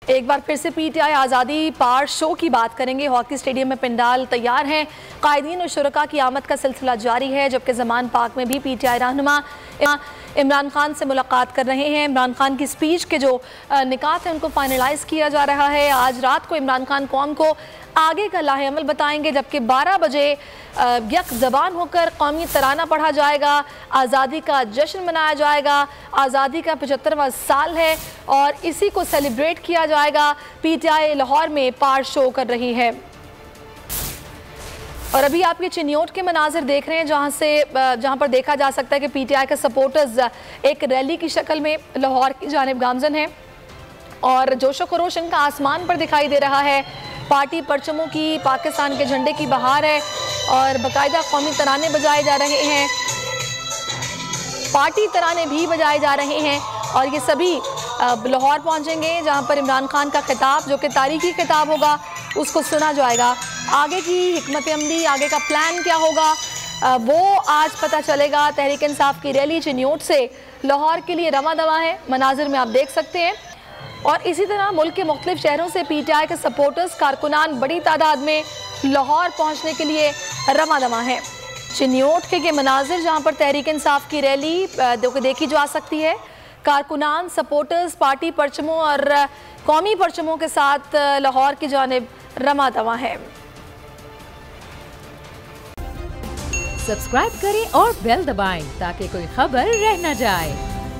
एक बार फिर से पीटीआई आज़ादी पार शो की बात करेंगे। हॉकी स्टेडियम में पंडाल तैयार हैं, कायदीन और शुरका की आमद का सिलसिला जारी है, जबकि ज़मान पार्क में भी पीटीआई रहनुमा इमरान खान से मुलाकात कर रहे हैं। इमरान खान की स्पीच के जो निकात हैं उनको फाइनलाइज किया जा रहा है। आज रात को इमरान खान कौम को आगे का लाहे अमल बताएंगे, जबकि 12 बजे यक ज़बान होकर कौमी तराना पढ़ा जाएगा, आज़ादी का जश्न मनाया जाएगा। आज़ादी का 75वां साल है और इसी को सेलिब्रेट किया जाएगा। पीटीआई लाहौर में पार शो कर रही है। और अभी आप ये चिन्योट के मनाजिर देख रहे हैं, जहाँ पर देखा जा सकता है कि पीटीआई के सपोर्टर्स एक रैली की शक्ल में लाहौर की जानिब गामजन हैं और जोशो खरोश इनका आसमान पर दिखाई दे रहा है। पार्टी परचमों की, पाकिस्तान के झंडे की बहार है और बाकायदा कौमी तराने बजाए जा रहे हैं, पार्टी तराने भी बजाए जा रहे हैं और ये सभी लाहौर पहुंचेंगे, जहां पर इमरान खान का खिताब, जो कि तारीखी खिताब होगा, उसको सुना जाएगा। आगे की हिकमत अमली, आगे का प्लान क्या होगा, वो आज पता चलेगा। तहरीक इंसाफ की रैली चिन्योट से लाहौर के लिए रवा दवा है, मनाजिर में आप देख सकते हैं। और इसी तरह मुल्क के मुख्तलिफ शहरों से पीटीआई के सपोर्टर्स, कारकुनान बड़ी तादाद में लाहौर पहुंचने के लिए रवा दवा हैं। चिन्योट के मनाजिर, जहां पर तहरीक इंसाफ की रैली देखी जा सकती है, कारकुनान, सपोर्टर्स, पार्टी परचमों और कौमी परचमों के साथ लाहौर की जानिब रवा दवा है। सब्सक्राइब करें और बेल दबाएं ताकि कोई खबर रह न जाए।